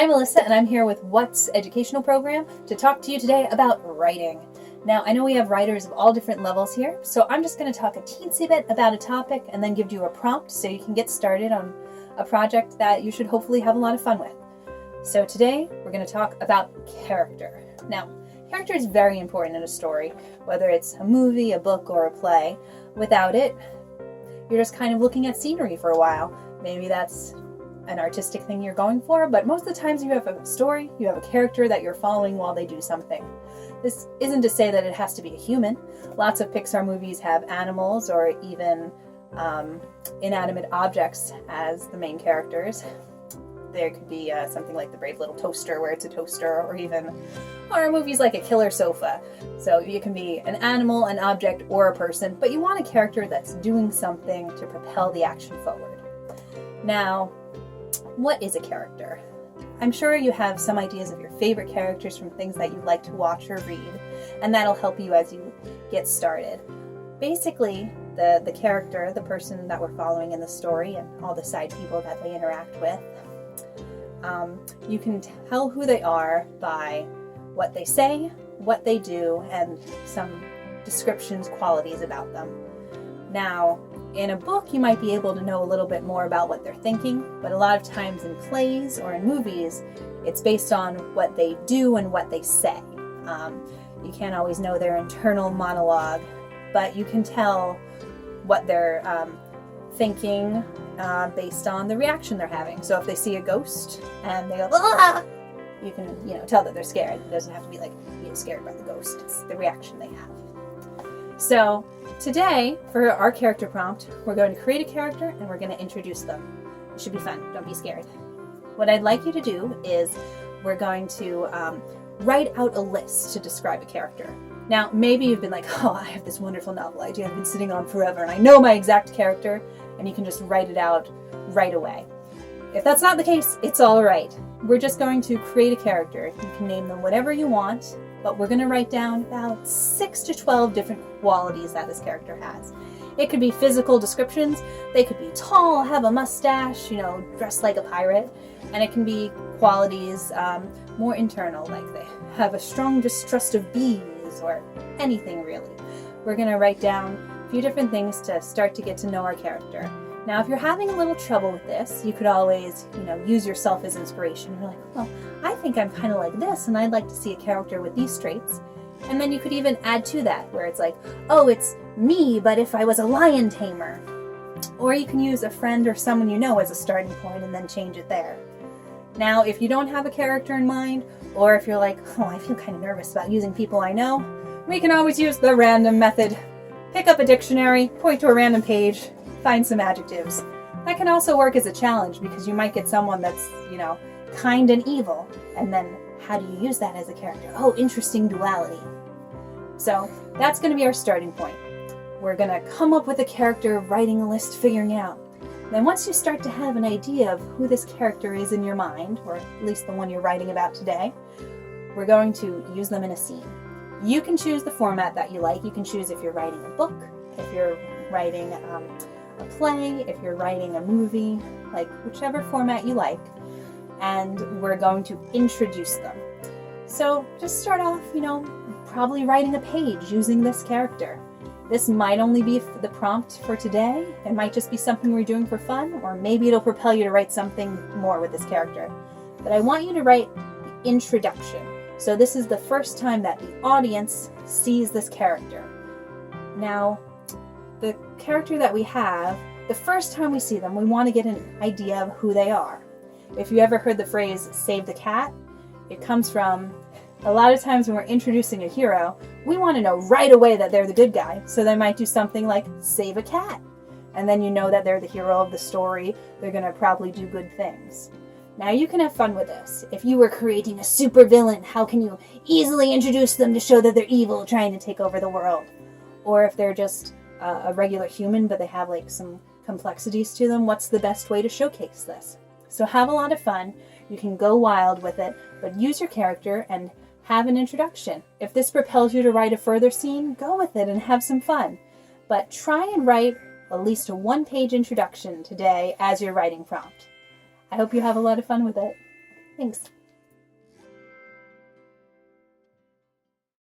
I'm Allyssa, and I'm here with W.H.A.T's educational program to talk to you today about writing. Now, I know we have writers of all different levels here, so I'm just going to talk a teensy bit about a topic and then give you a prompt so you can get started on a project that you should hopefully have a lot of fun with. So today, we're going to talk about character. Now, character is very important in a story, whether it's a movie, a book, or a play. Without it, you're just kind of looking at scenery for a while. Maybe that's an artistic thing you're going for, but most of the times you have a story, you have a character that you're following while they do something. This isn't to say that it has to be a human. Lots of Pixar movies have animals or even inanimate objects as the main characters. There could be something like The Brave Little Toaster, where it's a toaster, or even horror movies like A Killer Sofa. So you can be an animal, an object, or a person, but you want a character that's doing something to propel the action forward. Now, what is a character? I'm sure you have some ideas of your favorite characters from things that you like to watch or read, and that'll help you as you get started. Basically, the character, the person that we're following in the story, and all the side people that they interact with, you can tell who they are by what they say, what they do, and some descriptions, qualities about them. Now, in a book, you might be able to know a little bit more about what they're thinking, but a lot of times in plays or in movies, it's based on what they do and what they say. You can't always know their internal monologue, but you can tell what they're thinking based on the reaction they're having. So if they see a ghost and they go, "Ah!" you can tell that they're scared. It doesn't have to be like being scared by the ghost. It's the reaction they have. So today, for our character prompt, we're going to create a character and we're going to introduce them. It should be fun. Don't be scared. What I'd like you to do is we're going to write out a list to describe a character. Now, maybe you've been like, oh, I have this wonderful novel idea I've been sitting on forever and I know my exact character, and you can just write it out right away. If that's not the case, it's all right. We're just going to create a character. You can name them whatever you want, but we're going to write down about 6 to 12 different qualities that this character has. It could be physical descriptions. They could be tall, have a mustache, dressed like a pirate. And it can be qualities more internal, like they have a strong distrust of bees or anything really. We're going to write down a few different things to start to get to know our character. Now, if you're having a little trouble with this, you could always, use yourself as inspiration. You're like, well, I think I'm kind of like this, and I'd like to see a character with these traits. And then you could even add to that, where it's like, oh, it's me, but if I was a lion tamer. Or you can use a friend or someone you know as a starting point and then change it there. Now, if you don't have a character in mind, or if you're like, oh, I feel kind of nervous about using people I know, we can always use the random method. Pick up a dictionary, point to a random page, find some adjectives. That can also work as a challenge because you might get someone that's, kind and evil. And then how do you use that as a character? Oh, interesting duality. So that's going to be our starting point. We're going to come up with a character, writing a list, figuring it out. Then once you start to have an idea of who this character is in your mind, or at least the one you're writing about today, we're going to use them in a scene. You can choose the format that you like. You can choose if you're writing a book, if you're writing a play, if you're writing a movie, like whichever format you like, and we're going to introduce them. So just start off, probably writing a page using this character. This might only be the prompt for today. It might just be something we're doing for fun, or maybe it'll propel you to write something more with this character. But I want you to write the introduction. So this is the first time that the audience sees this character. Now, the character that we have, the first time we see them, we want to get an idea of who they are. If you ever heard the phrase, save the cat, it comes from a lot of times when we're introducing a hero, we want to know right away that they're the good guy. So they might do something like save a cat. And then you know that they're the hero of the story. They're going to probably do good things. Now you can have fun with this. If you were creating a super villain, how can you easily introduce them to show that they're evil, trying to take over the world? Or if they're just a regular human, but they have like some complexities to them, what's the best way to showcase this? So have a lot of fun. You can go wild with it, but use your character and have an introduction. If this propels you to write a further scene, go with it and have some fun. But try and write at least a one-page introduction today as your writing prompt. I hope you have a lot of fun with it. Thanks.